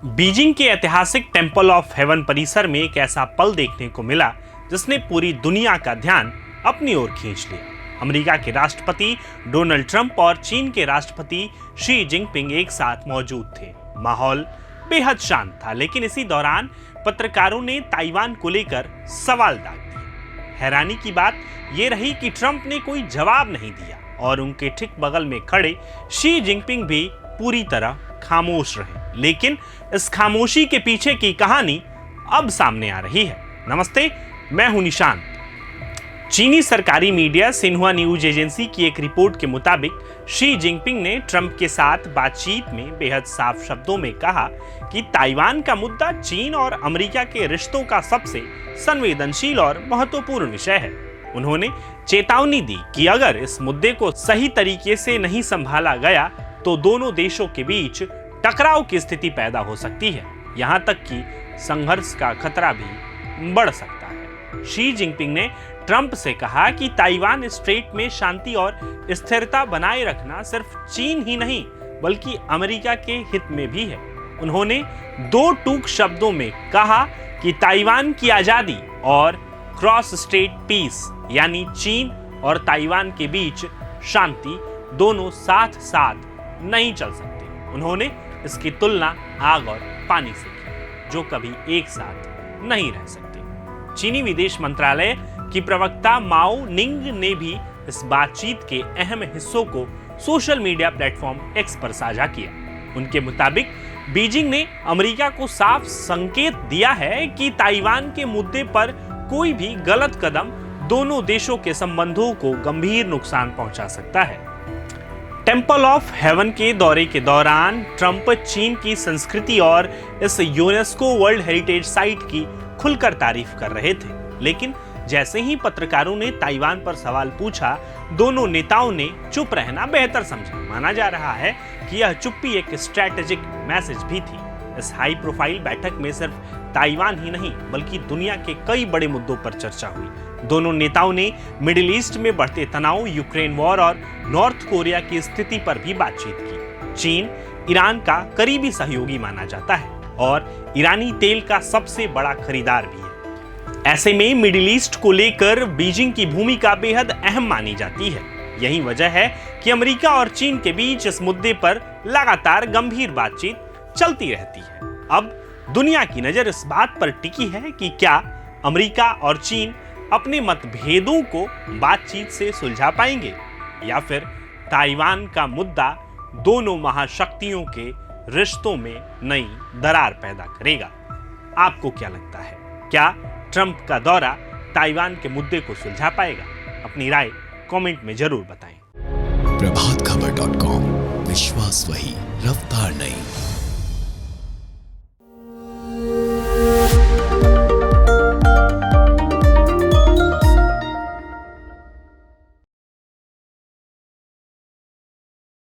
Beijing के ऐतिहासिक temple of haven परिसर में एक ऐसा पल देखने को मिला जिसने पूरी दुनिया का ध्यान अपनी ओर खींच लिया। अमेरिका के राष्ट्रपति डोनाल्ड ट्रंप और चीन के राष्ट्रपति शी जिनपिंग एक साथ मौजूद थे। माहौल बेहद शांत था, लेकिन इसी दौरान पत्रकारों ने ताइवान को लेकर सवाल दाग दिए। हैरानी की बात यह रही कि ट्रंप ने कोई जवाब नहीं दिया और उनके ठीक बगल में खड़े शी जिनपिंग भी पूरी तरह खामोश रहे। लेकिन इस खामोशी के पीछे की कहानी अब सामने आ रही है। नमस्ते, मैं हूं निशांत। चीनी सरकारी मीडिया सिन्हुआ न्यूज एजेंसी की एक रिपोर्ट के मुताबिक शी जिनपिंग ने ट्रंप के साथ बातचीत में बेहद साफ शब्दों में कहा कि ताइवान का मुद्दा चीन और अमेरिका के रिश्तों का सबसे संवेदनशील और महत्वपूर्ण विषय है। उन्होंने चेतावनी दी कि अगर इस मुद्दे को सही तरीके से नहीं संभाला गया तो दोनों देशों के बीच टकराव की स्थिति पैदा हो सकती है। यहां तक कि संघर्ष का खतरा भी बढ़ सकता है। शी जिनपिंग ने ट्रंप से कहा कि ताइवान स्ट्रेट में शांति और स्थिरता बनाए रखना सिर्फ चीन ही नहीं बल्कि अमेरिका के हित में भी है। उन्होंने दो टूक शब्दों में कहा कि ताइवान की आजादी और क्रॉस स्टेट पीस यानी चीन और ताइवान के बीच शांति दोनों साथ साथ नहीं चल सकते। उन्होंने इसकी तुलना आग और पानी से की, जो कभी एक साथ नहीं रह सकते। चीनी विदेश मंत्रालय की प्रवक्ता माओ निंग ने भी इस बातचीत के अहम हिस्सों को सोशल मीडिया प्लेटफॉर्म एक्स पर साझा किया। उनके मुताबिक बीजिंग ने अमेरिका को साफ संकेत दिया है कि ताइवान के मुद्दे पर कोई भी गलत कदम दोनों देशों के संबंधों को गंभीर नुकसान पहुंचा सकता है। टेंपल ऑफ हेवन के दौरे के दौरान ट्रंप चीन की संस्कृति और इस यूनेस्को वर्ल्ड हेरिटेज साइट की खुलकर तारीफ कर रहे थे, लेकिन जैसे ही पत्रकारों ने ताइवान पर सवाल पूछा, दोनों नेताओं ने चुप रहना बेहतर समझा। माना जा रहा है कि यह चुप्पी एक स्ट्रैटेजिक मैसेज भी थी। इस हाई प्रोफाइल बैठक में सिर्फ ताइवान ही नहीं बल्कि दुनिया के कई बड़े मुद्दों पर चर्चा हुई। दोनों नेताओं ने मिडिल ईस्ट में बढ़ते तनाव, यूक्रेन वॉर और नॉर्थ कोरिया की स्थिति पर भी बातचीत की। चीन ईरान का करीबी सहयोगी माना जाता है और ईरानी तेल का सबसे बड़ा खरीदार भी है। ऐसे में मिडिल ईस्ट को लेकर बीजिंग की भूमिका बेहद अहम मानी जाती है। यही वजह है कि अमेरिका और चीन के बीच इस मुद्दे पर लगातार गंभीर बातचीत चलती रहती है। अब दुनिया की नजर इस बात पर टिकी है कि क्या अमेरिका और चीन अपने मतभेदों को बातचीत से सुलझा पाएंगे या फिर ताइवान का मुद्दा दोनों महाशक्तियों के रिश्तों में नई दरार पैदा करेगा। आपको क्या लगता है, क्या ट्रंप का दौरा ताइवान के मुद्दे को सुलझा पाएगा? अपनी राय कमेंट में जरूर बताएं। प्रभातखबर.com, विश्वास वही, रफ्तार नहीं।